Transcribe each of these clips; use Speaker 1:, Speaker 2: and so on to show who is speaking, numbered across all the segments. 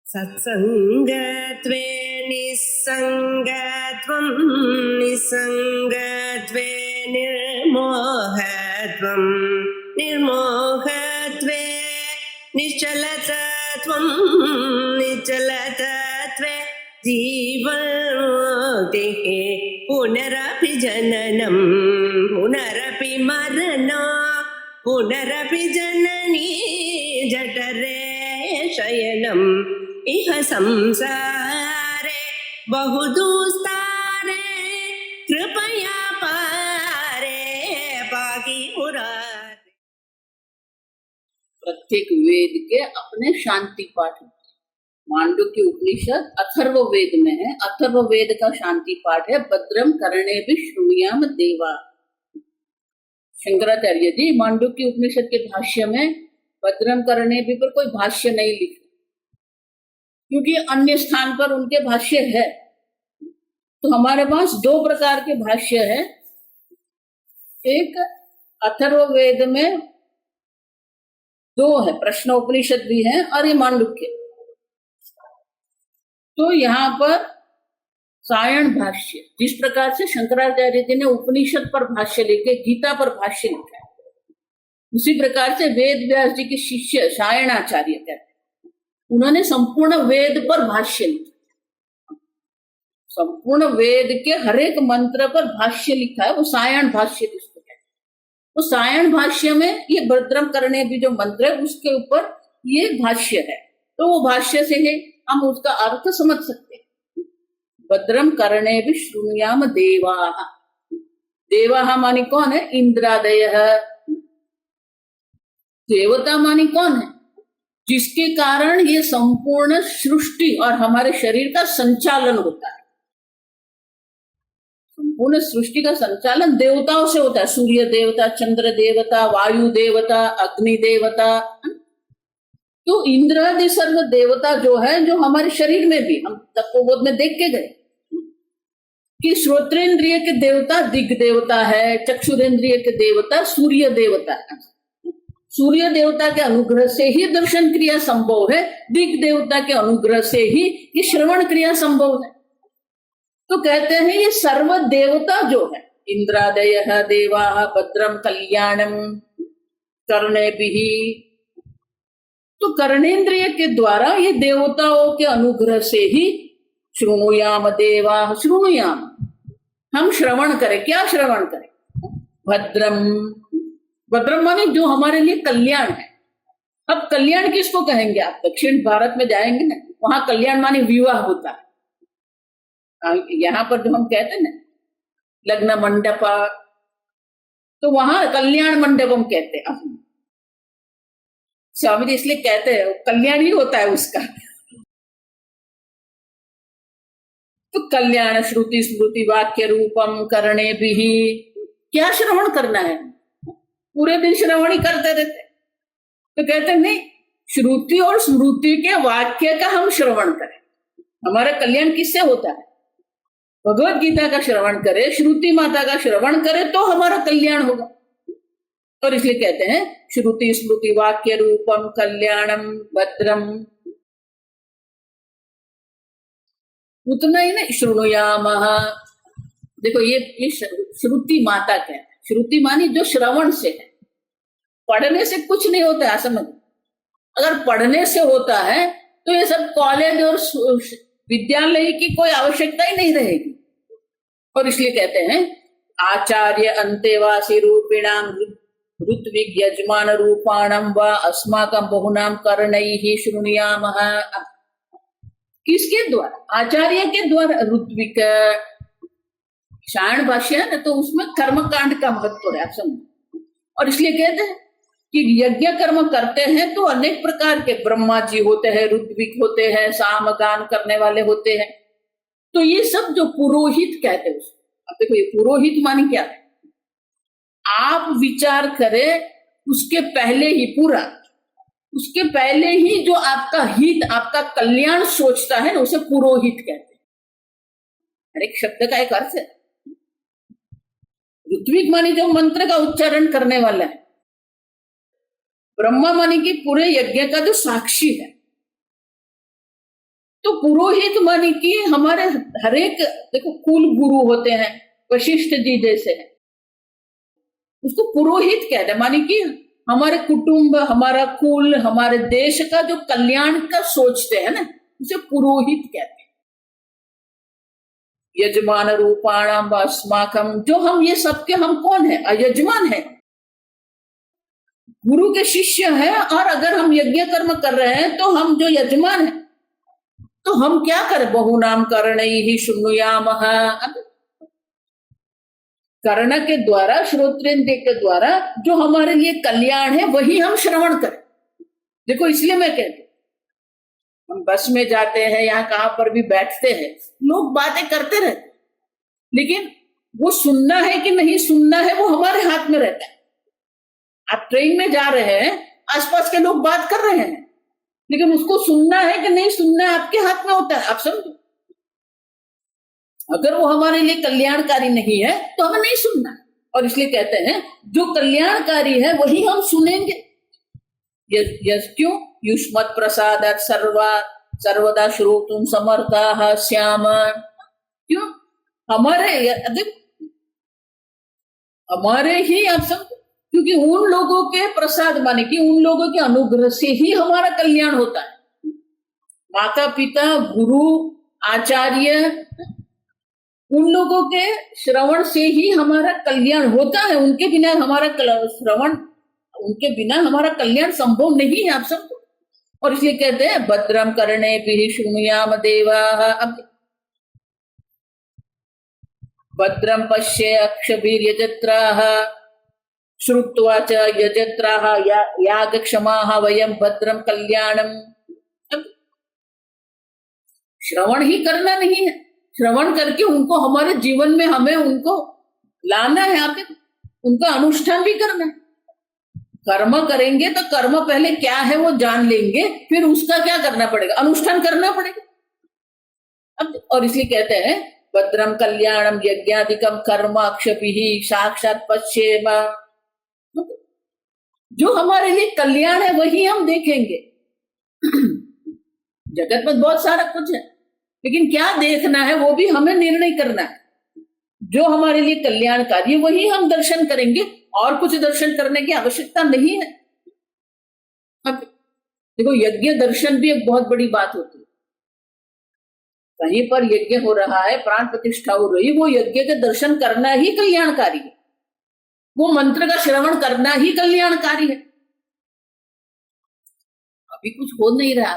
Speaker 1: सत्सङ्गत्वे निस्सङ्गत्वं निस्सङ्गत्वे निर्मोहत्वं निर्मोहत्वे निश्चलतत्वं निश्चलतत्वे जीवन्मुक्तिः पुनरपि जननं पुनरपि मरणं पुनरपि जननी जठरे शयनम् इह संसारे बहुदुस्तारे कृपया पारे पाहि मुरारे।
Speaker 2: प्रत्येक वेद के अपने शांति पाठ हैं। मांडुक्य उपनिषद अथर्व वेद में है। अथर्व वेद का शांति पाठ है भद्रम कर्णेभिः शृणुयाम देवा। शंकराचार्य जी मांडुक्य उपनिषद के भाष्य में भद्रम कर्णेभिः पर कोई भाष्य नहीं लिखा, क्योंकि अन्य स्थान पर उनके भाष्य है। तो हमारे पास दो प्रकार के भाष्य है। एक अथर्व वेद में दो है, प्रश्नोपनिषद भी है और ये मांडुक्य। तो यहाँ पर सायण भाष्य, जिस प्रकार से शंकराचार्य जी ने उपनिषद पर भाष्य लिखे, गीता पर भाष्य लिखा है, उसी प्रकार से वेद व्यास जी के शिष्य सायणाचार्य कहते हैं, उन्होंने संपूर्ण वेद पर भाष्य लिखा। संपूर्ण वेद के हर एक मंत्र पर भाष्य लिखा है, वो सायण भाष्य जिसको कहते हैं। तो सायण भाष्य में ये भद्रम कर्णेभिः जो मंत्र है उसके ऊपर ये भाष्य है। तो वो भाष्य से है हम उसका अर्थ समझ सकते हैं। भद्रम कर्णेभिः शृणुयाम देवाः। देवाः मानी कौन है? इंद्रादयः। देवता मानी कौन है? जिसके कारण ये संपूर्ण सृष्टि और हमारे शरीर का संचालन होता है। संपूर्ण सृष्टि का संचालन देवताओं से होता है। सूर्य देवता, चंद्र देवता, वायु देवता, अग्नि देवता। तो इंद्रादि सर्व देवता जो है, जो हमारे शरीर में भी हम तत्वबोध में देख के गए कि श्रोत्रेंद्रिय के देवता दिग् देवता है, चक्षुरेंद्रिय के देवता सूर्य देवता है। सूर्य देवता के अनुग्रह से ही दर्शन क्रिया संभव है, दिग् देवता के अनुग्रह से ही ये श्रवण क्रिया संभव है। तो कहते हैं ये सर्व देवता जो है, इंद्रादयः देवाः भद्रम कल्याणम कर्णेभिः, तो कर्णेंद्रिय के द्वारा ये देवताओं के अनुग्रह से ही शृणुयाम देवाः, शृणुयाम हम श्रवण करें। क्या श्रवण करें? भद्रम। भद्रम माने जो हमारे लिए कल्याण है। अब कल्याण किसको कहेंगे? आप दक्षिण भारत में जाएंगे ना, वहां कल्याण माने विवाह होता है। यहाँ पर जो हम कहते हैं ना लग्न मंडप, तो वहां कल्याण मंडपम कहते हैं। स्वामी जी इसलिए कहते हैं कल्याण ही होता है उसका। तो कल्याण श्रुति स्मृति वाक्य रूपम कर्णेभिः। क्या श्रवण करना है? पूरे दिन श्रवण ही करते रहते। तो कहते नहीं, श्रुति और स्मृति के वाक्य का हम श्रवण करें। हमारा कल्याण किससे होता है? भगवत गीता का श्रवण करें, श्रुति माता का श्रवण करें, तो हमारा कल्याण होगा। और इसलिए कहते हैं श्रुति स्मृति वाक्य रूपम कल्याणम भद्रम। उतना ही नहीं, शृणुयामः। देखो ये श्रुति माता कहते हैं। श्रुति मानी जो श्रवण से है, पढ़ने से कुछ नहीं होता है। समझ, अगर पढ़ने से होता है तो ये सब कॉलेज और विद्यालय की कोई आवश्यकता ही नहीं रहेगी। और इसलिए कहते हैं आचार्य अंतेवासी रूपिणाम ऋत्विग यजमान रूपाणम व अस्माकं बहुनाम कर्णैः शृणुयामः। किसके द्वारा? आचार्य के द्वारा। ऋत्विक सायण भाष्य है ना, तो उसमें कर्मकांड का महत्व है। समझ, और इसलिए कहते हैं कि यज्ञ कर्म करते हैं तो अनेक प्रकार के ब्रह्मा जी होते हैं, ऋत्विक होते हैं, सामगान करने वाले होते हैं। तो ये सब जो पुरोहित कहते हैं उसको। अब देखो ये पुरोहित मानी क्या है? आप विचार करें उसके पहले ही, पूरा उसके पहले ही जो आपका हित, आपका कल्याण सोचता है ना, उसे पुरोहित कहते हैं। हर एक शब्द का एक अर्थ है। ऋत्विक मानी जो मंत्र का उच्चारण करने वाला है, ब्रह्मा मानी की पूरे यज्ञ का जो साक्षी है, तो पुरोहित माने कि हमारे हर एक, देखो कुल गुरु होते हैं, वशिष्ठ जी जैसे हैं, उसको पुरोहित कहते हैं। माने कि हमारे कुटुंब, हमारा कुल, हमारे देश का जो कल्याण का सोचते हैं ना, उसे पुरोहित कहते हैं। यजमान रूपाणाम अस्माकम, जो हम ये सबके हम कौन है? यजमान है, गुरु के शिष्य हैं। और अगर हम यज्ञ कर्म कर रहे हैं तो हम जो यजमान है, तो हम क्या करें? बहुनाम कर्णैहि शृणुयामः। कर्ण के द्वारा, श्रोत्रेंद्रिय के द्वारा जो हमारे लिए कल्याण है वही हम श्रवण करें। देखो इसलिए मैं कहती हूँ, हम बस में जाते हैं, यहाँ कहां पर भी बैठते हैं, लोग बातें करते रहते, लेकिन वो सुनना है कि नहीं सुनना है वो हमारे हाथ में रहता है। आप ट्रेन में जा रहे हैं, आसपास के लोग बात कर रहे हैं, लेकिन उसको सुनना है कि नहीं सुनना है आपके हाथ में होता है। आप समझो, अगर वो हमारे लिए कल्याणकारी नहीं है तो हमें नहीं सुनना। और इसलिए कहते हैं जो कल्याणकारी है वही हम सुनेंगे। क्यों? युष्मत् प्रसादात् सर्वदा श्रोतुं समर्थाः स्याम। क्यों? हमारे ही, आप सब, क्योंकि उन लोगों के प्रसाद माने कि उन लोगों के अनुग्रह से ही हमारा कल्याण होता है। माता पिता, गुरु, आचार्य, उन लोगों के श्रवण से ही हमारा कल्याण होता है। उनके बिना हमारा श्रवण, उनके बिना हमारा कल्याण संभव नहीं है, आप सबको। और इसलिए कहते हैं भद्रम कर्णेभिः शृणुयाम देवाः। अब भद्रम पश्ये अक्षभिर्यजत्राः श्रुत्वा च यजत्राः यागक्षमाः वयं भद्रम कल्याणम। श्रवण ही करना नहीं है, श्रवण करके उनको हमारे जीवन में हमें उनको लाना है, आप उनका अनुष्ठान भी करना है। कर्म करेंगे तो कर्म पहले क्या है वो जान लेंगे, फिर उसका क्या करना पड़ेगा? अनुष्ठान करना पड़ेगा। अब और इसलिए कहते हैं भद्रम कल्याणम यज्ञादिकम कर्म अक्षभिः साक्षात् पश्येम। जो हमारे लिए कल्याण है वही हम देखेंगे। जगत में बहुत सारा कुछ है, लेकिन क्या देखना है वो भी हमें निर्णय करना है। जो हमारे लिए कल्याणकारी है वही हम दर्शन करेंगे, और कुछ दर्शन करने की आवश्यकता नहीं है। अब देखो, यज्ञ दर्शन भी एक बहुत बड़ी बात होती है। कहीं पर यज्ञ हो रहा है, प्राण प्रतिष्ठा हो रही, वो यज्ञ के दर्शन करना ही कल्याणकारी है। वो मंत्र का श्रवण करना ही कल्याणकारी है। अभी कुछ हो नहीं रहा।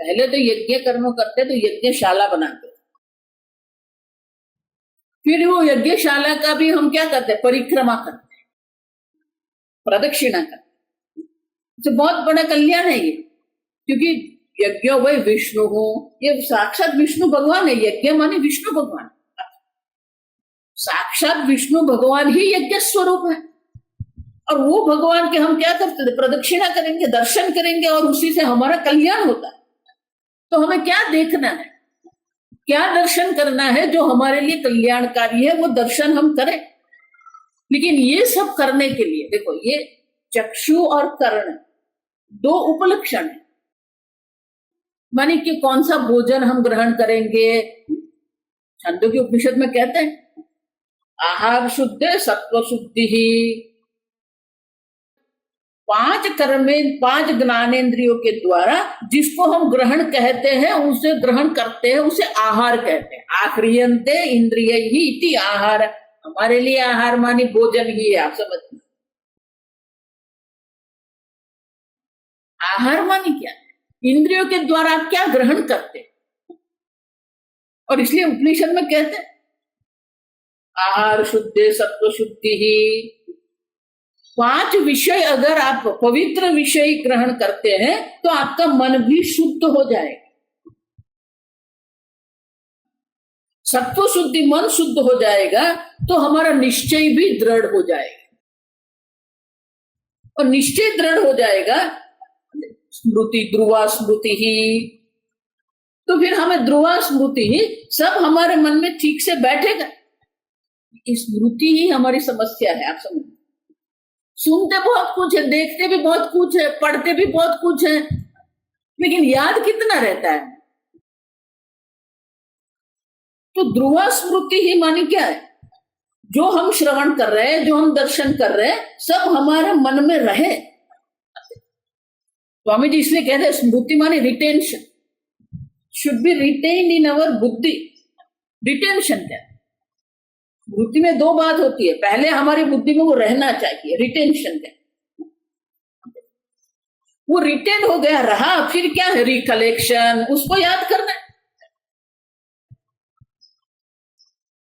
Speaker 2: पहले तो यज्ञ कर्म करते तो यज्ञशाला बनाते, फिर वो यज्ञशाला का भी हम क्या करते? परिक्रमा करते, प्रदक्षिणा करते। तो बहुत बड़ा कल्याण है ये, क्योंकि यज्ञ वही विष्णु हो, ये साक्षात विष्णु भगवान है। यज्ञ माने विष्णु भगवान, साक्षात विष्णु भगवान ही यज्ञ स्वरूप है। और वो भगवान के हम क्या करते थे? प्रदक्षिणा करेंगे, दर्शन करेंगे, और उसी से हमारा कल्याण होता है। तो हमें क्या देखना है, क्या दर्शन करना है? जो हमारे लिए कल्याणकारी है वो दर्शन हम करें। लेकिन ये सब करने के लिए देखो, ये चक्षु और कर्ण दो उपलक्षण है। माने कि कौन सा भोजन हम ग्रहण करेंगे। छंदोग्य उपनिषद में कहते हैं आहार शुद्ध सत्व शुद्धि ही। 5 कर्म, 5 ज्ञानेंद्रियों के द्वारा जिसको हम ग्रहण कहते हैं, उसे ग्रहण करते हैं, उसे आहार कहते हैं। आक्रियन्ते इंद्रियैः इति आहार। हमारे लिए आहार मानी भोजन ही है, आप समझते। आहार मानी क्या? इंद्रियों के द्वारा आप क्या ग्रहण करते हैं। और इसलिए उपनिषद में कहते हैं आहार शुद्धे सत्व शुद्धि ही। 5 विषय अगर आप पवित्र विषय ग्रहण करते हैं तो आपका मन भी शुद्ध हो जाएगा। सत्व शुद्धि, मन शुद्ध हो जाएगा तो हमारा निश्चय भी दृढ़ हो जाएगा। और निश्चय दृढ़ हो जाएगा, स्मृति ध्रुवा स्मृति ही, तो फिर हमें ध्रुवा स्मृति ही सब हमारे मन में ठीक से बैठेगा। स्मृति ही हमारी समस्या है, आप समझ। सुनते बहुत कुछ है, देखते भी बहुत कुछ है, पढ़ते भी बहुत कुछ है, लेकिन याद कितना रहता है? तो ध्रुवा स्मृति ही मानी क्या है? जो हम श्रवण कर रहे हैं, जो हम दर्शन कर रहे हैं, सब हमारे मन में रहे। स्वामी जी इसलिए कहते हैं स्मृति माने रिटेंशन, शुड बी रिटेन इन अवर बुद्धि। रिटेंशन क्या है? बुद्धि में दो बात होती है, पहले हमारी बुद्धि में वो रहना चाहिए, रिटेंशन क्या है? वो रिटेन हो गया, रहा, फिर क्या है? रिकलेक्शन, उसको याद करना है।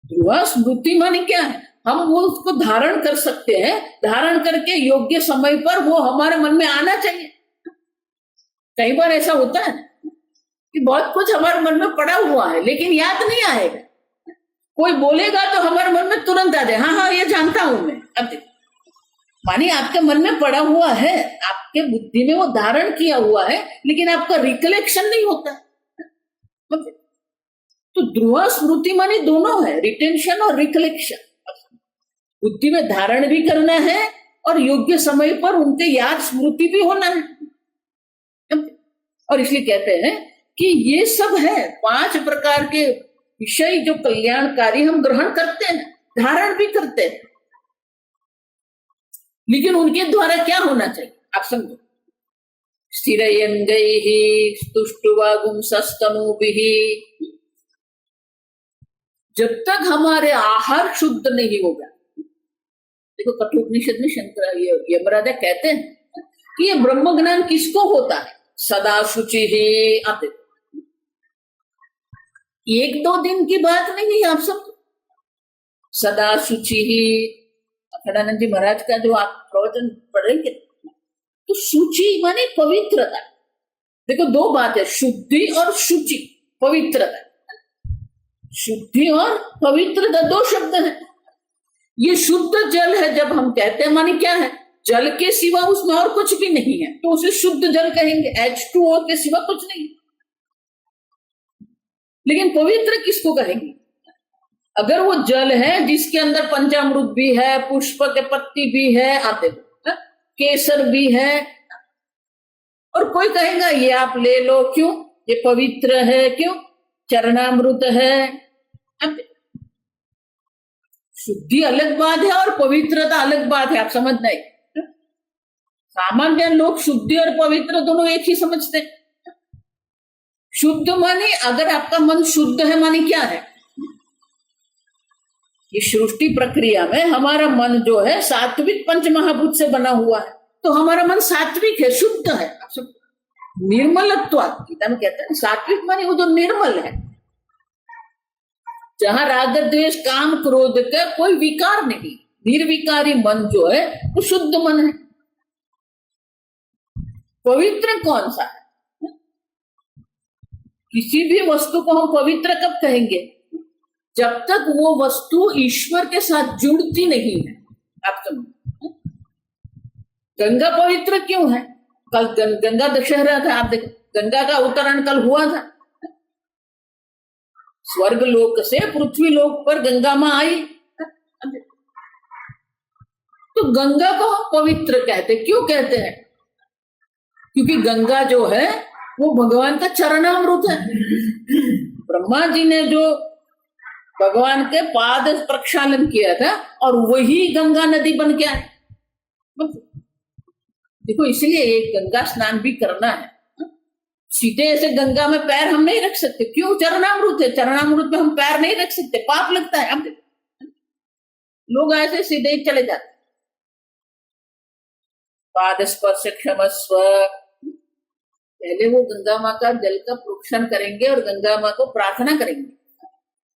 Speaker 2: ध्रुवा स्मृति माने क्या है? हम वो उसको धारण कर सकते हैं, धारण करके योग्य समय पर वो हमारे मन में आना चाहिए। कई बार ऐसा होता है कि बहुत कुछ हमारे मन में पड़ा हुआ है लेकिन याद नहीं आएगा। कोई बोलेगा तो हमारे मन में तुरंत आ जाए, हाँ हाँ ये जानता हूं मैं। अब मानी आपके मन में पड़ा हुआ है, आपके बुद्धि में वो धारण किया हुआ है, लेकिन आपका रिकलेक्शन नहीं होता। तो ध्रुवा स्मृति मानी दोनों है, रिटेंशन और रिकलेक्शन। बुद्धि में धारण भी करना है और योग्य समय पर उनके याद स्मृति भी होना है। और इसलिए कहते हैं कि ये सब है 5 प्रकार के विषय जो कल्याणकारी हम ग्रहण करते हैं, धारण भी करते हैं, लेकिन उनके द्वारा क्या होना चाहिए आप समझो। स्थिरयंगैः स्तुष्टुवागुंसस्तनूभिः, जब तक हमारे आहार शुद्ध नहीं होगा। देखो कठोपनिषद में शंकर यमराजा कहते हैं कि ये ब्रह्म ज्ञान किसको होता है? सदा शुचि ही आते। 1-2 दिन की बात नहीं है, आप सब सदा शुचि ही। अखंडानंद जी महाराज का जो आप प्रवचन पढ़ेंगे तो शुचि माने पवित्रता। देखो 2 बात है, शुद्धि और शुचि, पवित्रता। शुद्धि और पवित्रता 2 शब्द है। ये शुद्ध जल है जब हम कहते हैं, माने क्या है? जल के सिवा उसमें और कुछ भी नहीं है, तो उसे शुद्ध जल कहेंगे। H2O के सिवा कुछ नहीं। लेकिन पवित्र किसको कहेंगे? अगर वो जल है जिसके अंदर पंचामृत भी है, पुष्प के पत्ती भी है, आते केसर भी है, और कोई कहेगा ये आप ले लो, क्यों? ये पवित्र है, क्यों? चरणामृत है। शुद्धि अलग बात है और पवित्रता अलग बात है, आप समझ नहीं। सामान्य लोग शुद्धि और पवित्र दोनों एक ही समझते हैं। शुद्ध माने अगर आपका मन शुद्ध है, माने क्या है? ये सृष्टि प्रक्रिया में हमारा मन जो है सात्विक पंच महाभूत से बना हुआ है, तो हमारा मन सात्विक है, शुद्ध है। निर्मलत्व गीता में कहते हैं, सात्विक माने वो जो निर्मल है, जहां राग द्वेष काम क्रोध का कोई विकार नहीं, निर्विकारी मन जो है वो शुद्ध मन है। पवित्र कौन सा है? किसी भी वस्तु को हम पवित्र कब कहेंगे? जब तक वो वस्तु ईश्वर के साथ जुड़ती नहीं है। आप समझो, गंगा पवित्र क्यों है? कल गंगा दशहरा था, आप देखो गंगा का अवतरण कल हुआ था। स्वर्ग लोक से पृथ्वी लोक पर गंगा मां आई, तो गंगा को हम पवित्र कहते। क्यों कहते हैं? क्योंकि गंगा जो है वो भगवान का चरणामृत है। ब्रह्मा जी ने जो भगवान के पाद प्रक्षालन किया था और वही गंगा नदी बन गया है। देखो इसलिए एक गंगा स्नान भी करना है। सीधे ऐसे गंगा में पैर हम नहीं रख सकते, क्यों? चरणामृत है, चरणामृत में हम पैर नहीं रख सकते, पाप लगता है। अब लोग ऐसे सीधे ही चले जाते। पाद स्पर्श क्षमस्व, पहले वो गंगा माँ का जल का प्रोक्षण करेंगे और गंगा माँ को प्रार्थना करेंगे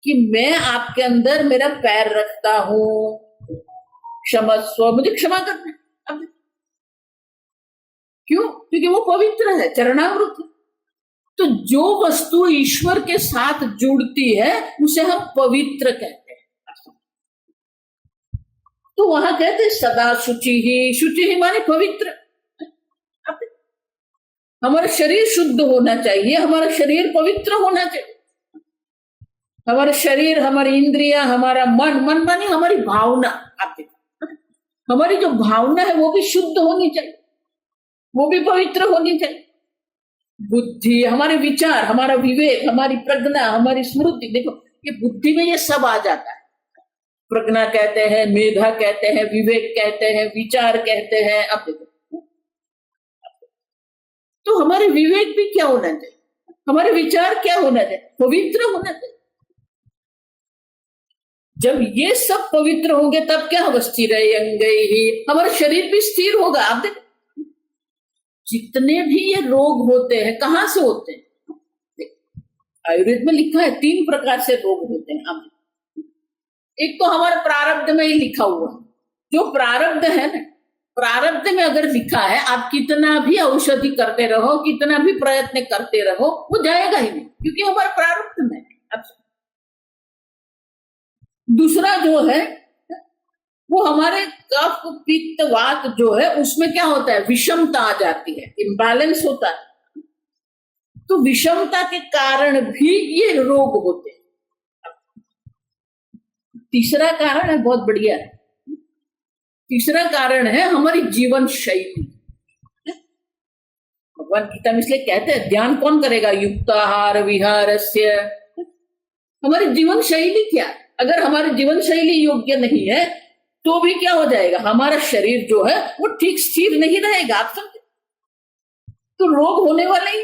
Speaker 2: कि मैं आपके अंदर मेरा पैर रखता हूं, क्षमस्व, मुझे क्षमा करना। अब क्यों? क्योंकि वो पवित्र है, चरणामृत है। तो जो वस्तु ईश्वर के साथ जुड़ती है उसे हम पवित्र कहते हैं। तो वहां कहते हैं सदा शुचि ही माने पवित्र। हमारा शरीर शुद्ध होना चाहिए, हमारा शरीर पवित्र होना चाहिए। हमारा शरीर, हमारी इंद्रिया, हमारा मन माने हमारी भावना, आप देखो हमारी जो भावना है वो भी शुद्ध होनी चाहिए, वो भी पवित्र होनी चाहिए। बुद्धि, हमारे विचार, हमारा विवेक, हमारी प्रज्ञा, हमारी स्मृति, देखो कि बुद्धि में ये सब आ जाता है। प्रज्ञा कहते हैं, मेधा कहते हैं, विवेक कहते हैं, विचार कहते हैं। अब देखो, तो हमारे विवेक भी क्या होना चाहिए, हमारे विचार क्या होना चाहिए, पवित्र होना चाहिए। जब ये सब पवित्र होंगे तब क्या होगा, स्थिर ही हमारा शरीर भी स्थिर होगा। आप देखो, जितने भी ये रोग होते हैं कहां से होते हैं, आयुर्वेद में लिखा है 3 प्रकार से रोग होते हैं। अब एक तो हमारे प्रारब्ध में ही लिखा हुआ है, जो प्रारब्ध है ना, प्रारब्ध में अगर लिखा है, आप कितना भी औषधि करते रहो, कितना भी प्रयत्न करते रहो, वो जाएगा ही नहीं, क्योंकि हमारे प्रारब्ध में है। अब दूसरा जो है वो हमारे कफ पित्त वात जो है, उसमें क्या होता है, विषमता आ जाती है, इम्बैलेंस होता है। तो विषमता के कारण भी ये रोग होते हैं। तीसरा कारण है, बहुत बढ़िया है, तीसरा कारण है हमारी जीवन शैली। भगवान गीता में इसलिए कहते हैं, ध्यान कौन करेगा, युक्ताहार विहारस्य। हमारी जीवन शैली क्या, अगर हमारी जीवन शैली योग्य नहीं है तो भी क्या हो जाएगा, हमारा शरीर जो है वो ठीक स्थिर नहीं रहेगा। आप समझे, तो रोग होने वाले ही।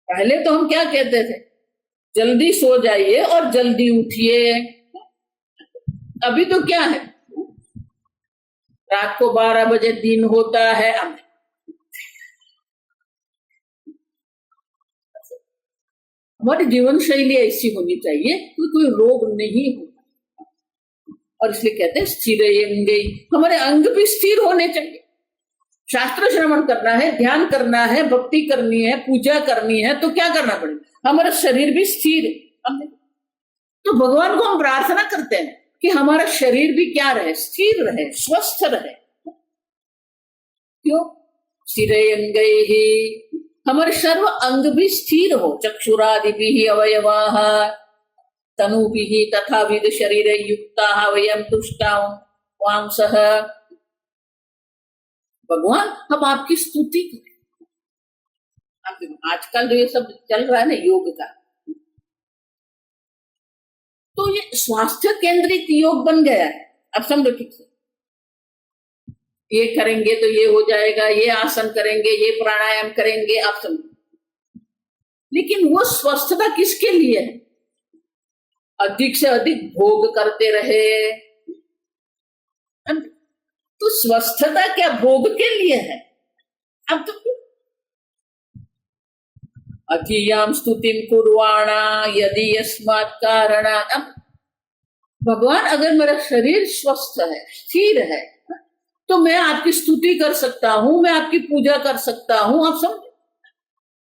Speaker 2: पहले तो हम क्या कहते थे, जल्दी सो जाइए और जल्दी उठिए। अभी तो क्या है, रात को 12 बजे दिन होता है। हमारी जीवन शैली ऐसी होनी चाहिए कि कोई रोग नहीं हो, और इसलिए कहते हैं स्थिर अंगे, हमारे अंग भी स्थिर होने चाहिए। शास्त्र श्रवण करना है, ध्यान करना है, भक्ति करनी है, पूजा करनी है, तो क्या करना पड़ेगा, हमारा शरीर भी स्थिर है। तो भगवान को हम प्रार्थना करते हैं कि हमारा शरीर भी क्या रहे, स्थिर रहे, स्वस्थ रहे। क्यों, स्थिर अंगे ही, हमारे सर्व अंग भी स्थिर हो। चक्षुरादि भी अवयवाः तनुभिः तथा विद शरीर युक्ताः वयं तुष्टाः वांसः। भगवान हम आपकी स्तुति करें। आजकल जो ये सब चल रहा है ना योग का, तो ये स्वास्थ्य केंद्रित योग बन गया है। अब समझो ठीक से, ये करेंगे तो ये हो जाएगा, ये आसन करेंगे, ये प्राणायाम करेंगे, आप समझो। लेकिन वो स्वस्थता किसके लिए है, अधिक से अधिक भोग करते रहे। तो स्वस्थता क्या भोग के लिए है। अब तो अधीयाम स्तुतिम कुर्वाणा यदि यस्मात् कारणात्। अब भगवान अगर मेरा शरीर स्वस्थ है, स्थिर है, तो मैं आपकी स्तुति कर सकता हूं, मैं आपकी पूजा कर सकता हूं। आप समझे,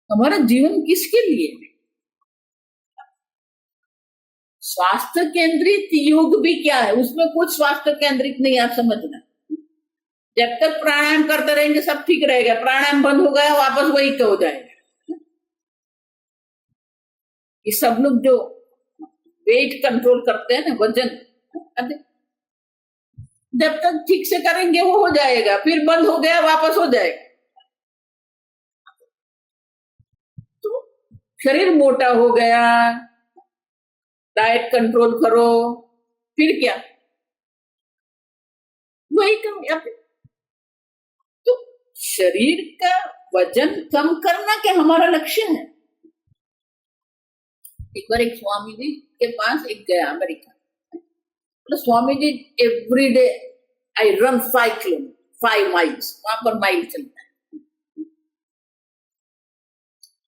Speaker 2: हमारा जीवन किसके लिए है। स्वास्थ्य केंद्रित योग भी क्या है, उसमें कुछ स्वास्थ्य केंद्रित नहीं। आप समझना, जब तक प्राणायाम करते रहेंगे सब ठीक रहेगा, प्राणायाम बंद हो गया वापस वही हो जाएगा। ये सब लोग जो वेट कंट्रोल करते हैं ना, वजन, जब तक ठीक से करेंगे वो हो जाएगा, फिर बंद हो गया वापस हो जाएगा। तो शरीर मोटा हो गया, डाइट कंट्रोल करो, फिर क्या, वही कम। तो शरीर का वजन कम करना क्या हमारा लक्ष्य है। एक बार एक स्वामी जी के पास एक गया अमेरिका, तो Swami ji every day I run 5 miles, वहां पर माइल चलता है।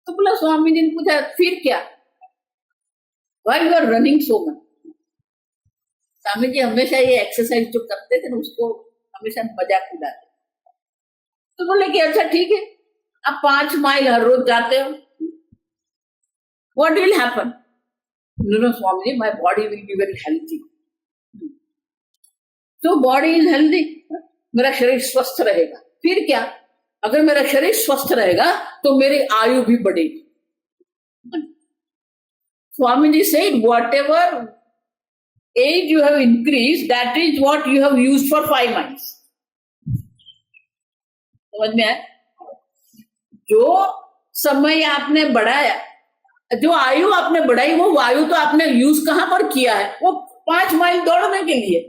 Speaker 2: तो बोला, स्वामी जी ने पूछा फिर क्या, why you are running so much. Swami ji हमेशा ये एक्सरसाइज जो करते थे ना, उसको हमेशा मजाक उड़ाते। तो बोले कि अच्छा ठीक है, आप 5 माइल हर रोज जाते हो, what will happen? No, Swamiji, my body will be very healthy. So body is healthy, मेरा शरीर स्वस्थ रहेगा। फिर क्या, अगर मेरा शरीर स्वस्थ रहेगा तो मेरी आयु भी बढ़ेगी। Swamiji said, whatever age you have increased, that is what you have used for 5 miles. समझ में आया, जो समय आपने बढ़ाया जो आयु आपने बढ़ाई वो वायु तो आपने यूज कहां पर किया है? वो 5 माइल दौड़ने के लिए।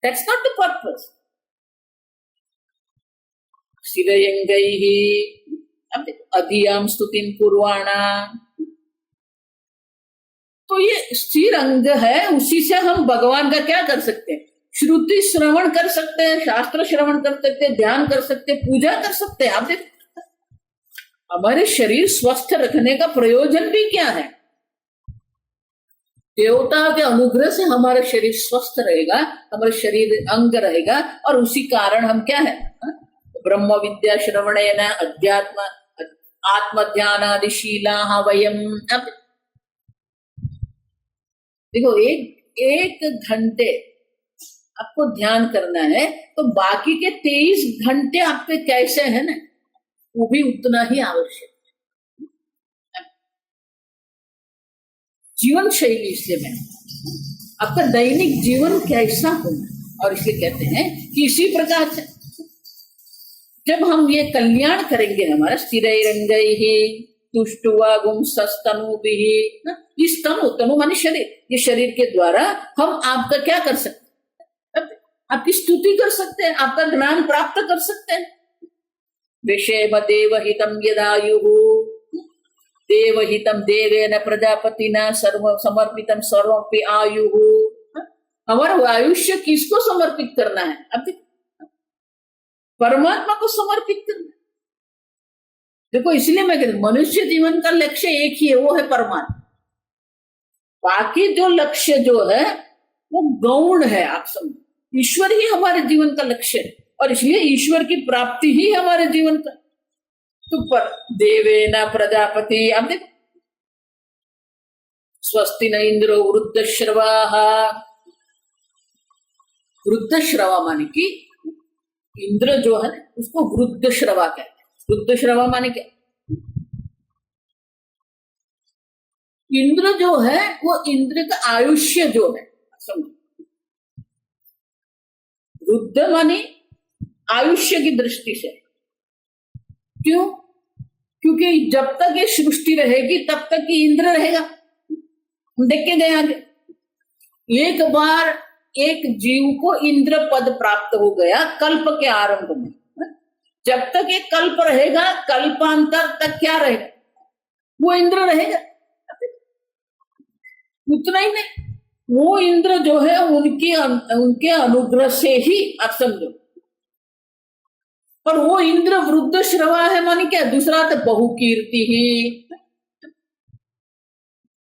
Speaker 2: That's not the purpose. शिरयंगैहि, अब देखो, अधियाम स्तुतिम कुर्वाणा, तो ये स्थिर अंग है, उसी से हम भगवान का क्या कर सकते हैं? श्रुति श्रवण कर सकते हैं, शास्त्र श्रवण कर सकते हैं, ध्यान कर सकते हैं, पूजा कर सकते हैं। आप देखो, हमारे शरीर स्वस्थ रखने का प्रयोजन भी क्या है? देवताओं के अनुग्रह से हमारा शरीर स्वस्थ रहेगा, हमारा शरीर अंग रहेगा, और उसी कारण हम क्या है? ब्रह्म विद्या श्रवणेन अध्यात्म आत्म ध्यानादिशीला वयम। अब देखो, एक घंटे आपको ध्यान करना है, तो बाकी के 23 घंटे आपके कैसे है ना, वो भी उतना ही आवश्यक है। जीवन शैली इसलिए मैं आपका दैनिक जीवन कैसा होना, और इसलिए कहते हैं कि इसी प्रकार से जब हम ये कल्याण करेंगे हमारा, स्थिरैरंगैहि तुष्टुवा गुम सस्तनुभिः, इस तनु माने शरीर, ये शरीर के द्वारा हम आपका क्या कर सकते हैं? आपकी स्तुति कर सकते हैं, आपका ज्ञान प्राप्त कर सकते हैं। विषेम देवहितम यदायुः, देवहितम देवेन प्रजापतिना सर्व समर्पितम सर्वमपि आयुः। हमारा आयुष्य किसको समर्पित करना है? अब परमात्मा को समर्पित करना। देखो, इसलिए मैं कहती हूं मनुष्य जीवन का लक्ष्य एक ही है, वो है परमात्मा। बाकी जो लक्ष्य जो है वो गौण है। आप समझो, ईश्वर ही हमारे जीवन का लक्ष्य है, और इसलिए ईश्वर की प्राप्ति ही हमारे जीवन का। तो पर देवेना प्रजापति, आप देखो, स्वस्ति न इंद्रो वृद्धश्रवाः, वृद्धश्रवा माने कि इंद्र जो है उसको वृद्धश्रवा कहते हैं। वृद्धश्रवा माने क्या? इंद्र जो है वो इंद्र का आयुष्य जो है, समझो, वृद्ध माने आयुष्य की दृष्टि से। क्यों? क्योंकि जब तक ये सृष्टि रहेगी तब तक ही इंद्र रहेगा। हम देख के गए आगे, एक बार एक जीव को इंद्र पद प्राप्त हो गया कल्प के आरंभ में, जब तक ये कल्प रहेगा, कल्पांतर तक क्या रहेगा? वो इंद्र रहेगा। उतना ही नहीं, वो इंद्र जो है उनके अनुग्रह से ही, आप समझो, और वो इंद्र वृद्ध श्रवा है माने क्या? दूसरा तो बहुकीर्ति ही,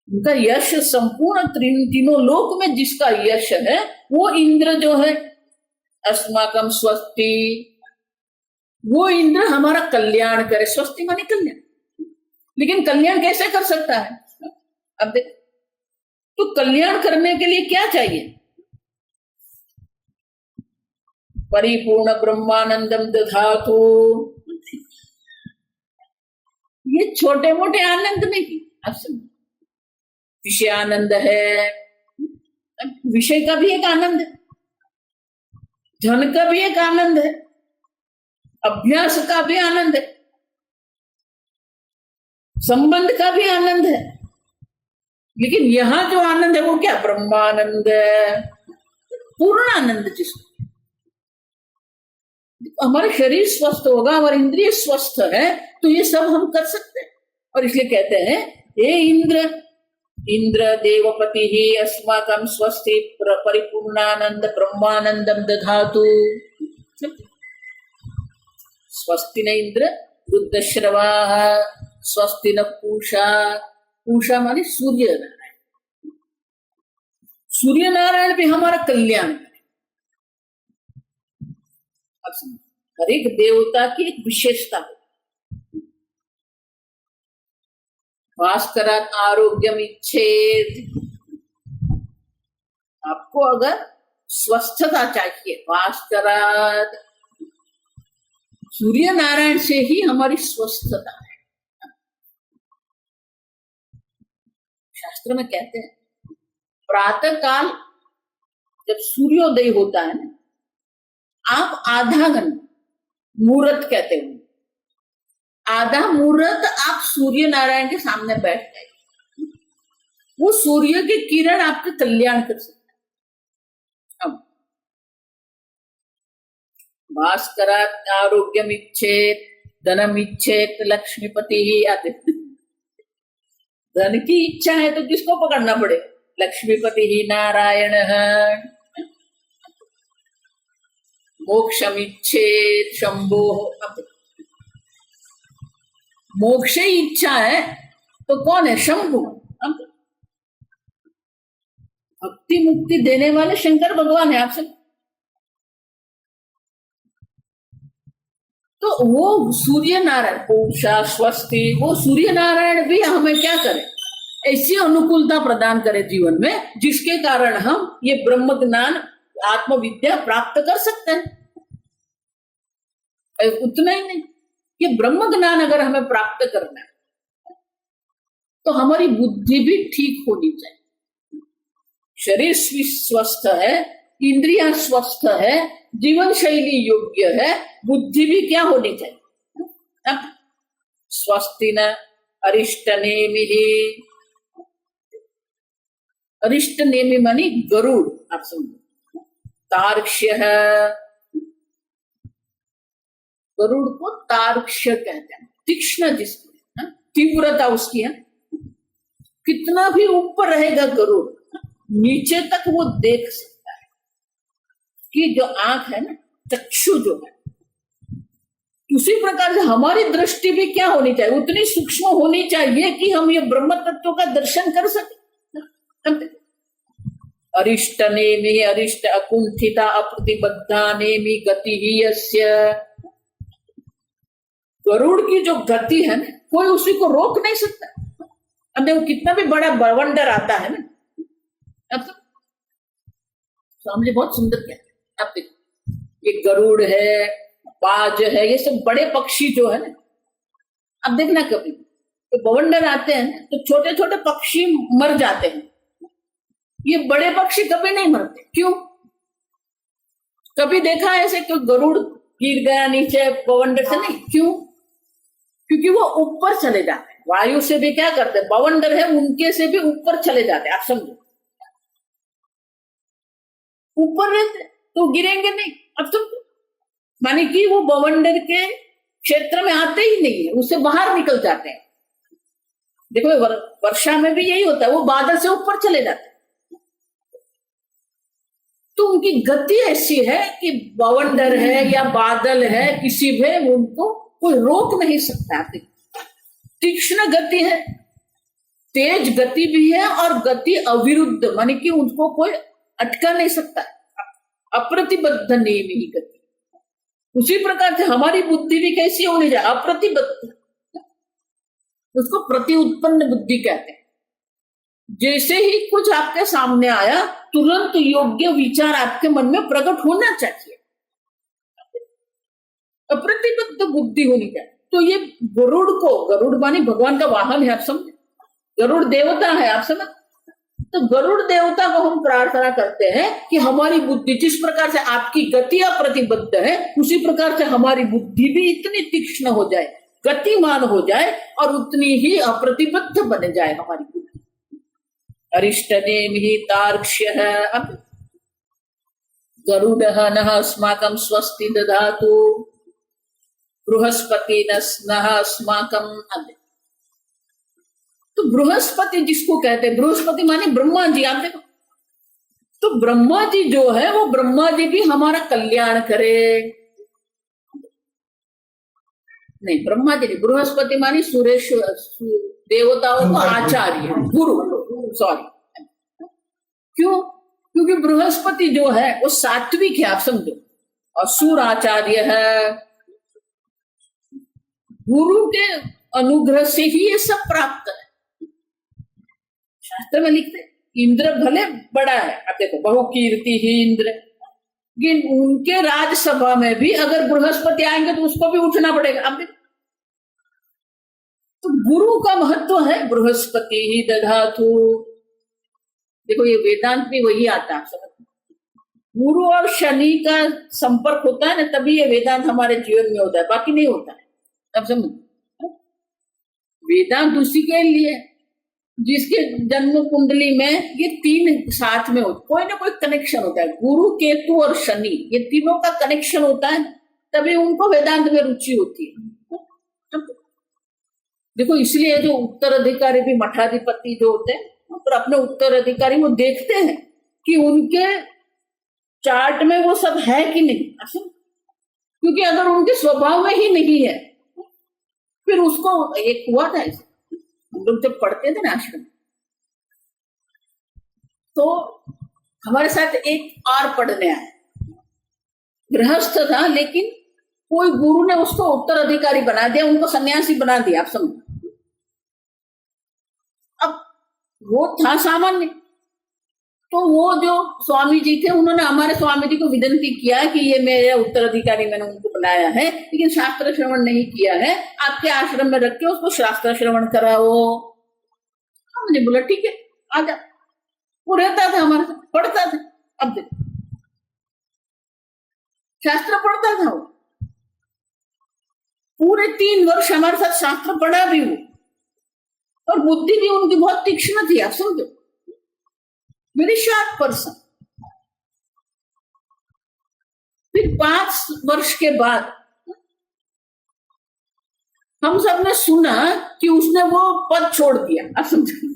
Speaker 2: उनका यश संपूर्ण तीनों लोक में जिसका यश है वो इंद्र जो है। अस्माकम स्वस्ति, वो इंद्र हमारा कल्याण करे। स्वस्ति माने कल्याण, लेकिन कल्याण कैसे कर सकता है? अब देख, तो कल्याण करने के लिए क्या चाहिए? परिपूर्ण ब्रह्मानंदम दधातु। ये छोटे मोटे आनंद नहीं, विषय आनंद है, विषय का भी एक आनंद है, धन का भी एक आनंद है, अभ्यास का भी आनंद है, संबंध का भी आनंद है। लेकिन यहां जो आनंद है वो क्या? ब्रह्मानंद है, पूर्ण आनंद। जिसको हमारा शरीर स्वस्थ होगा, हमारा इंद्रिय स्वस्थ है, तो ये सब हम कर सकते हैं। और इसलिए कहते हैं, हे इंद्र, इंद्र देवपति ही अस्माकं स्वस्ति परिपूर्णानंद ब्रह्मानंदम दधातु। स्वस्ति न इंद्र वृद्धश्रवाः, स्वस्ति न पूषा। पूषा माने सूर्य नारायण। सूर्य नारायण भी हमारा कल्याण करे। हर एक देवता की एक विशेषता है। भास्करात् आरोग्यम इच्छेद, आपको अगर स्वस्थता चाहिए, भास्करात्, सूर्य नारायण से ही हमारी स्वस्थता है। शास्त्र में कहते हैं, प्रातः काल जब सूर्योदय होता है ना, आप आधा घंटा, मुहूर्त कहते हैं, आधा मुहूर्त आप सूर्य नारायण के सामने बैठ गए, वो सूर्य की किरण आपके कल्याण कर सकता है। अब भास्करात् आरोग्यम इच्छेत धनम इच्छेत लक्ष्मीपति ही आते। धन की इच्छा है तो किसको पकड़ना पड़े? लक्ष्मीपति ही नारायण है। मोक्षम इच्छेत शंभो, मोक्ष ही इच्छा है तो कौन है? शंभु। भक्ति मुक्ति देने वाले शंकर भगवान है आपसे। तो वो सूर्य नारायण पूषा स्वस्ति, वो सूर्य नारायण भी हमें क्या करे? ऐसी अनुकूलता प्रदान करे जीवन में, जिसके कारण हम ये ब्रह्म ज्ञान आत्मविद्या प्राप्त कर सकते हैं। उतना ही नहीं, ये ब्रह्म ज्ञान अगर हमें प्राप्त करना है तो हमारी बुद्धि भी ठीक होनी चाहिए। शरीर स्वस्थ है, इंद्रियां स्वस्थ है, जीवन शैली योग्य है, बुद्धि भी क्या होनी चाहिए? स्वस्ति न अरिष्ट नेमि, अरिष्ट नेमि मानी गरुड़, आप समझो। तार्क्ष्य है, गरुड़ को तार्क्ष्य कहते हैं, तीक्ष्ण जिसको, तीव्रता उसकी है। कितना भी ऊपर रहेगा गरुड़, नीचे तक वो देख सकता है कि जो आंख है ना, चक्षु जो है, उसी प्रकार से हमारी दृष्टि भी क्या होनी चाहिए? उतनी सूक्ष्म होनी चाहिए कि हम ये ब्रह्म तत्व का दर्शन कर सके। अरिष्ट नेमि अरिष्ट अकुंठिता अप्रतिबद्धा नेमि गति ही यस्य, गरुड़ की जो गति है ना, कोई उसी को रोक नहीं सकता। अब देखो कितना भी बड़ा बवंडर आता है ना, अब तो स्वामी बहुत सुंदर क्या, अब देखो ये गरुड़ है, बाज है, ये सब बड़े पक्षी जो है ना, अब देखना कभी तो बवंडर आते हैं तो छोटे छोटे पक्षी मर जाते हैं, ये बड़े पक्षी कभी नहीं मरते। क्यों? कभी देखा ऐसे कि गरुड़ गिर गया नीचे बवंडर से? नहीं। क्यों? क्योंकि वो ऊपर चले जाते हैं, वायु से भी क्या करते हैं, बवंडर है उनके से भी ऊपर चले जाते हैं। आप समझो, ऊपर रहते तो गिरेंगे नहीं। अब तुम माने कि वो बवंडर के क्षेत्र में आते ही नहीं है, उससे बाहर निकल जाते हैं। देखो वर्षा में भी यही होता है, वो बादल से ऊपर चले जाते हैं। तो उनकी गति ऐसी है कि बवंडर है या बादल है, किसी भी उनको कोई रोक नहीं सकता। तीक्ष्ण गति है, तेज गति भी है, और गति अविरुद्ध माने कि उनको कोई अटका नहीं सकता। अप्रतिबद्ध नेमि ही गति। उसी प्रकार से हमारी बुद्धि भी कैसी होनी चाहिए? अप्रतिबद्ध, उसको प्रति उत्पन्न बुद्धि कहते हैं। जैसे ही कुछ आपके सामने आया, तुरंत योग्य विचार आपके मन में प्रकट होना चाहिए। अप्रतिबद्ध बुद्धि होनी चाहिए। तो ये गरुड़ को, गरुड़ मानी भगवान का वाहन है, आप समझे, गरुड़ देवता है, आप समझ। तो गरुड़ देवता को हम प्रार्थना करते हैं कि हमारी बुद्धि जिस प्रकार से आपकी गति अप्रतिबद्ध है, उसी प्रकार से हमारी बुद्धि भी इतनी तीक्ष्ण हो जाए, गतिमान हो जाए, और उतनी ही अप्रतिबद्ध बन जाए हमारी बुद्धि। अरिष्ट नेमि तार्क्ष्य है। अब गरुड़ नः अस्माकं स्वस्ति दधातु बृहस्पति नः अस्माकं। तो बृहस्पति जिसको कहते हैं, बृहस्पति माने ब्रह्मा जी। आप देखो, तो ब्रह्मा जी जो है, वो ब्रह्मा जी भी हमारा कल्याण करे। नहीं, ब्रह्मा जी नहीं, बृहस्पति मानी सुरेश देवताओं को आचार्य, गुरु, सॉरी। क्यों? क्योंकि बृहस्पति जो है वो सात्विक है, आप समझो, और सूर आचार्य है। गुरु के अनुग्रह से ही ये सब प्राप्त है। शास्त्र में लिखते हैं इंद्र भले बड़ा है, आप देखो बहुकीर्ति ही इंद्र, लेकिन उनके राज्यसभा में भी अगर बृहस्पति आएंगे तो उसको भी उठना पड़ेगा। आप देखो, तो गुरु का महत्व है। बृहस्पति ही दधातु, देखो ये वेदांत में वही आता है, समझ। गुरु और शनि का संपर्क होता है ना, तभी ये वेदांत हमारे जीवन में होता है, बाकी नहीं होता है। अब समझ, वेदांत उसी के लिए जिसके जन्म कुंडली में ये तीन साथ में होते, कोई ना कोई कनेक्शन होता है। गुरु, केतु और शनि, ये तीनों का कनेक्शन होता है, तभी उनको वेदांत में रुचि होती है। देखो इसलिए जो उत्तराधिकारी भी मठाधिपति जो होते हैं, तो अपने उत्तराधिकारी वो देखते हैं कि उनके चार्ट में वो सब है कि नहीं, क्योंकि अगर उनके स्वभाव में ही नहीं है, फिर उसको एक हुआ था हम लोग जब पढ़ते थे ना आश्रम, तो हमारे साथ एक और पढ़ने आया, गृहस्थ था, लेकिन कोई गुरु ने उसको उत्तराधिकारी बना दिया, उनको सन्यासी बना दिया। आप समझो, अब वो था सामान्य, तो वो जो स्वामी जी थे उन्होंने हमारे स्वामी जी को विनती किया कि ये मेरे उत्तराधिकारी, मैंने उनको बनाया है, लेकिन शास्त्र श्रवण नहीं किया है, आपके आश्रम में रख के उसको शास्त्र श्रवण कराओ। हमने बोला ठीक है, आ जा। वो रहता था हमारे साथ, पढ़ता था। अब देखो, शास्त्र पढ़ता था वो, पूरे 3 वर्ष हमारे साथ शास्त्र पढ़ा भी वो, और बुद्धि भी उनकी बहुत तीक्ष्ण थी। आप समझो, वेरी शार्प पर्सन। फिर 5 वर्ष के बाद हम सब ने सुना कि उसने वो पद छोड़ दिया। आप समझो,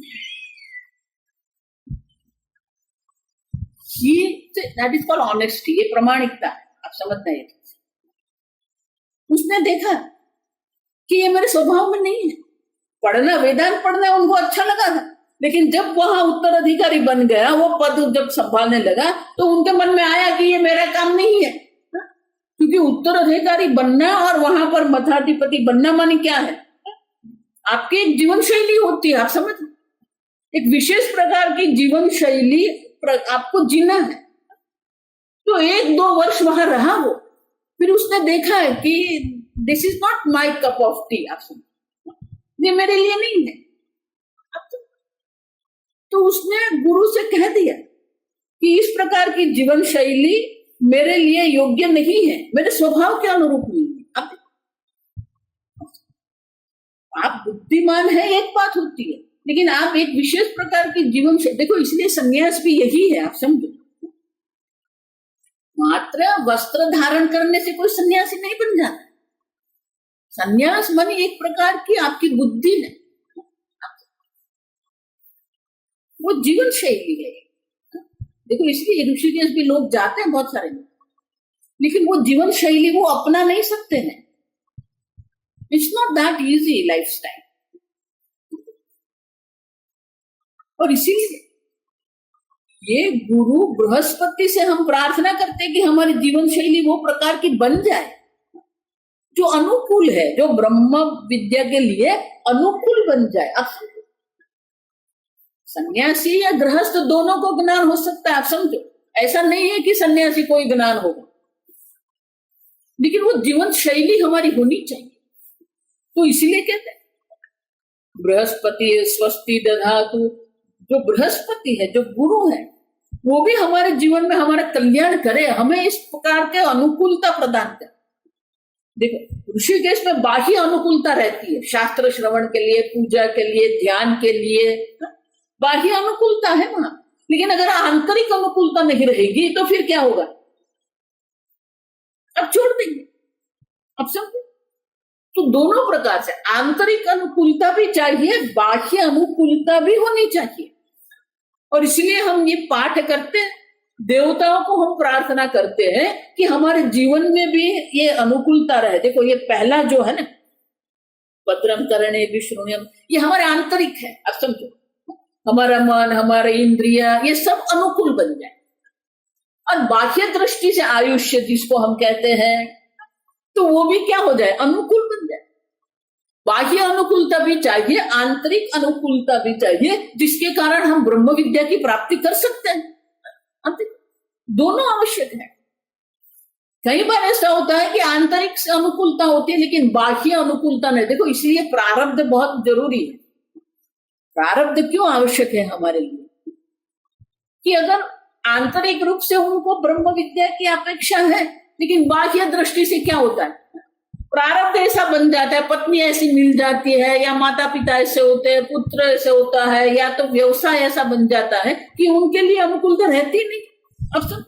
Speaker 2: दैट इज कॉल्ड ऑनेस्टी, ये प्रामाणिकता। आप समझते हैं, उसने देखा कि ये मेरे स्वभाव में नहीं है। पढ़ना, वेदांत पढ़ना उनको अच्छा लगा था, लेकिन जब वहां उत्तराधिकारी बन गया, वो पद जब संभालने लगा, तो उनके मन में आया कि ये मेरा काम नहीं है। क्योंकि उत्तराधिकारी बनना और वहां पर मठाधिपति बनना माने क्या है, आपकी एक जीवन शैली होती है। आप समझ, एक विशेष प्रकार की जीवन शैली आपको जीना है। तो 1-2 वर्ष वहां रहा वो, फिर उसने देखा है कि this is not my cup of T. आप समझ, ये मेरे लिए नहीं है। तो उसने गुरु से कह दिया कि इस प्रकार की जीवन शैली मेरे लिए योग्य नहीं है, मेरे स्वभाव के अनुरूप नहीं है। आप बुद्धिमान है एक बात होती है, लेकिन आप एक विशेष प्रकार की जीवन शैली, देखो इसलिए संन्यास भी यही है। आप समझो, मात्र वस्त्र धारण करने से कोई सन्यासी नहीं बन जाता। संन्यास माने एक प्रकार की आपकी बुद्धि है, वो जीवन शैली है। देखो इसलिए ऋषिकेश भी लोग जाते हैं, बहुत सारे लोग, लेकिन वो जीवन शैली वो अपना नहीं सकते हैं। It's not that easy lifestyle. और इसीलिए ये गुरु बृहस्पति से हम प्रार्थना करते हैं कि हमारी जीवन शैली वो प्रकार की बन जाए जो अनुकूल है, जो ब्रह्म विद्या के लिए अनुकूल बन जाए। अब सन्यासी या गृहस्थ दोनों को ज्ञान हो सकता है। आप समझो, ऐसा नहीं है कि सन्यासी कोई ज्ञान होगा, लेकिन वो जीवन शैली हमारी होनी चाहिए। तो इसीलिए कहते हैं बृहस्पति स्वस्ति दधातु। जो बृहस्पति है, जो गुरु है, वो भी हमारे जीवन में हमारा कल्याण करे, हमें इस प्रकार के अनुकूलता प्रदान करे। देखो ऋषिकेश में बाह्य अनुकूलता रहती है, शास्त्र श्रवण के लिए, पूजा के लिए, ध्यान के लिए बाह्य अनुकूलता है वहां, लेकिन अगर आंतरिक अनुकूलता नहीं रहेगी तो फिर क्या होगा, अब छोड़ देंगे। अब समझो, तो दोनों प्रकार से आंतरिक अनुकूलता भी चाहिए, बाह्य अनुकूलता भी होनी चाहिए। और इसलिए हम ये पाठ करते हैं, देवताओं को हम प्रार्थना करते हैं कि हमारे जीवन में भी ये अनुकूलता रहे। देखो ये पहला जो है ना, भद्रम करणे विष्णुयम, ये हमारे आंतरिक है। अब समझो, हमारा मन, हमारे इंद्रिया, ये सब अनुकूल बन जाए। और बाह्य दृष्टि से आयुष्य जिसको हम कहते हैं, तो वो भी क्या हो जाए, अनुकूल बन जाए। बाह्य अनुकूलता भी चाहिए, आंतरिक अनुकूलता भी चाहिए, जिसके कारण हम ब्रह्म विद्या की प्राप्ति कर सकते हैं। दोनों आवश्यक है। कई बार ऐसा होता है कि आंतरिक अनुकूलता होती है लेकिन बाह्य अनुकूलता नहीं। देखो इसलिए प्रारब्ध बहुत जरूरी है। प्रारब्ध क्यों आवश्यक है हमारे लिए, कि अगर आंतरिक रूप से उनको ब्रह्म विद्या की अपेक्षा है, लेकिन बाह्य दृष्टि से क्या होता है, प्रारब्ध ऐसा बन जाता है, पत्नी ऐसी मिल जाती है, या माता पिता ऐसे होते हैं, पुत्र ऐसे होता है, या तो व्यवसाय ऐसा बन जाता है कि उनके लिए अनुकूलता रहती नहीं। अब सब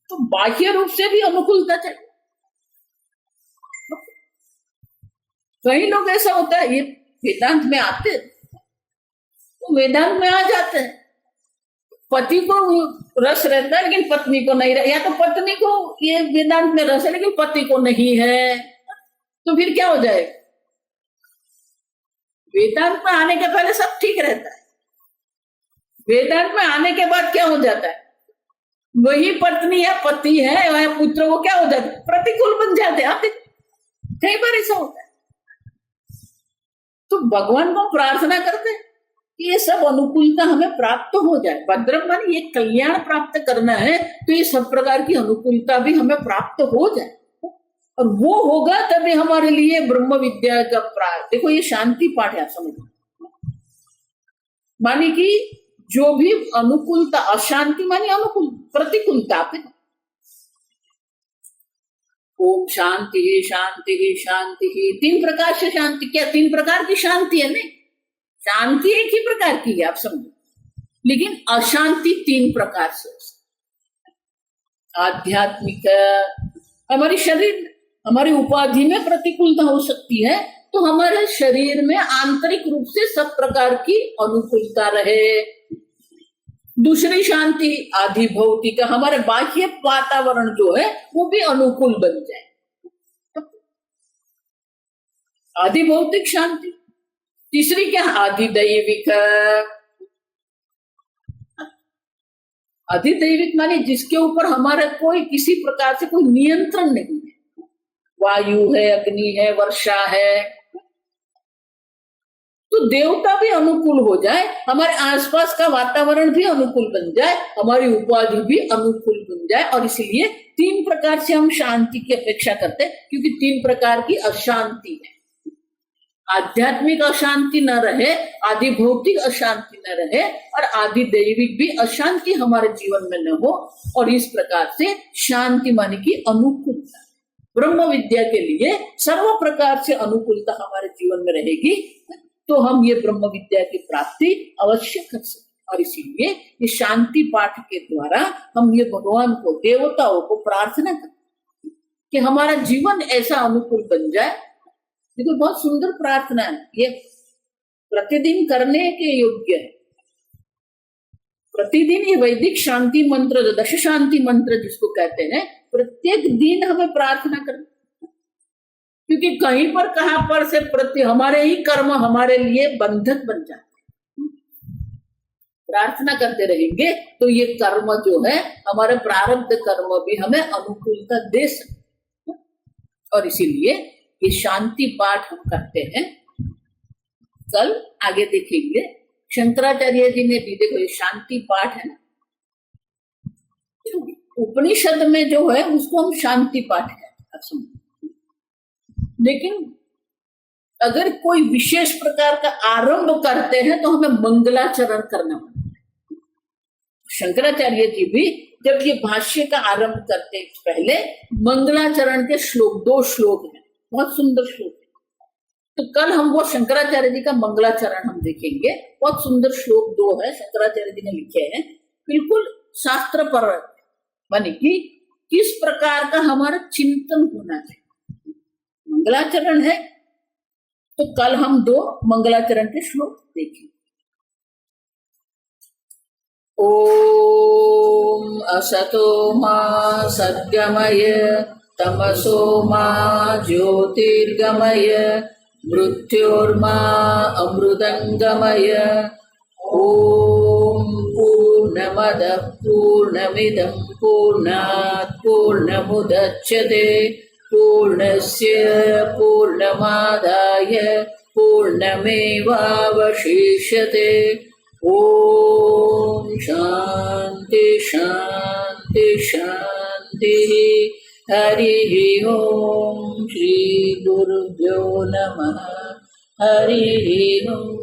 Speaker 2: तो बाह्य रूप से भी अनुकूलता चाहिए। कई लोग ऐसा होता है, ये वेदांत में आते तो वेदांत में आ जाते हैं, पति को रस रहता है लेकिन पत्नी को नहीं रहता, या तो पत्नी को ये वेदांत में रस है लेकिन पति को नहीं है, तो फिर क्या हो जाएगा? वेदांत में आने के पहले सब ठीक रहता है, वेदांत में आने के बाद क्या हो जाता है? वही पत्नी या पति है वह पुत्र, वो क्या हो जाता है? प्रतिकूल बन जाते हैं। आप कई बार ऐसा होता है। तो भगवान को प्रार्थना करते हैं कि ये सब अनुकूलता हमें प्राप्त हो जाए। भद्रम माने ये कल्याण प्राप्त करना है, तो ये सब प्रकार की अनुकूलता भी हमें प्राप्त हो जाए, और वो होगा तभी हमारे लिए ब्रह्म विद्या का प्राप्त। देखो ये शांति पाठ है, समझ मानी कि जो भी अनुकूलता, अशांति मानी अनुकूल, प्रतिकूलता पे ओम शांति ही शांति ही शांति ही। 3 प्रकार से शांति, क्या 3 प्रकार की शांति है? नहीं, शांति एक ही प्रकार की है, आप समझो, लेकिन अशांति 3 प्रकार से। आध्यात्मिक, हमारी शरीर, हमारी उपाधि में प्रतिकूलता हो सकती है, तो हमारे शरीर में आंतरिक रूप से सब प्रकार की अनुकूलता रहे। दूसरी शांति आधि भौतिक, हमारे बाह्य वातावरण जो है वो भी अनुकूल बन जाए, आधि भौतिक शांति। तीसरी क्या? आधि दैविक। आधि दैविक माने जिसके ऊपर हमारे कोई किसी प्रकार से कोई नियंत्रण नहीं है, वायु है, अग्नि है, वर्षा है, तो देवता भी अनुकूल हो जाए, हमारे आसपास का वातावरण भी अनुकूल बन जाए, हमारी उपाधि भी अनुकूल बन जाए। और इसीलिए 3 प्रकार से हम शांति की अपेक्षा करते हैं, क्योंकि 3 प्रकार की अशांति है। आध्यात्मिक अशांति न रहे, आदि भौतिक अशांति न रहे, और आदि दैविक भी अशांति हमारे जीवन में न हो। और इस प्रकार से शांति माने की अनुकूलता, ब्रह्म विद्या के लिए सर्व प्रकार से अनुकूलता हमारे जीवन में रहेगी, तो हम ये ब्रह्म विद्या की प्राप्ति अवश्य कर सकते। और इसीलिए ये शांति पाठ के द्वारा हम ये भगवान को, देवताओं को प्रार्थना करते कि हमारा जीवन ऐसा अनुकूल बन जाए। ये तो बहुत सुंदर प्रार्थना है, ये प्रतिदिन करने के योग्य है। प्रतिदिन ये वैदिक शांति मंत्र, 10 शांति मंत्र जिसको कहते हैं, प्रत्येक दिन हमें प्रार्थना करना, क्योंकि कहीं पर कहां पर से प्रति हमारे ही कर्म हमारे लिए बंधक बन जाते हैं। प्रार्थना करते रहेंगे तो ये कर्म जो है, हमारे प्रारब्ध कर्म भी हमें अनुकूलता दे सकते हैं। और इसीलिए ये शांति पाठ हम करते हैं। कल आगे देखेंगे, शंकराचार्य जी ने भी, देखो ये शांति पाठ है ना, उपनिषद में जो है उसको हम शांति पाठ कहते हैं। लेकिन अगर कोई विशेष प्रकार का आरंभ करते हैं तो हमें मंगलाचरण करना पड़ता है। शंकराचार्य जी भी जब ये भाष्य का आरंभ करते हैं, पहले मंगलाचरण के श्लोक, 2 श्लोक हैं, बहुत सुंदर श्लोक है। तो कल हम वो शंकराचार्य जी का मंगलाचरण हम देखेंगे। बहुत सुंदर श्लोक 2 है, शंकराचार्य जी ने लिखे हैं, बिल्कुल शास्त्र पर, माने कि किस प्रकार का हमारा चिंतन होना चाहिए। मंगलाचरण है, तो कल हम 2 मंगलाचरण के श्लोक देखेंगे। ओम असतो मा सद्गमय, तमसो मा ज्योतिर्गमय, मृत्योर्मा अमृतंगमय। ओम पूर्णमदः पूर्णमिदं पूर्णात् पूर्णमुदच्यते, पूर्णस्य पूर्णमादाय पूर्णमेवावशिष्यते। ओम शांति शांति शांति। हरि ओम। श्री गुरुभ्यो नमः। हरि ओम।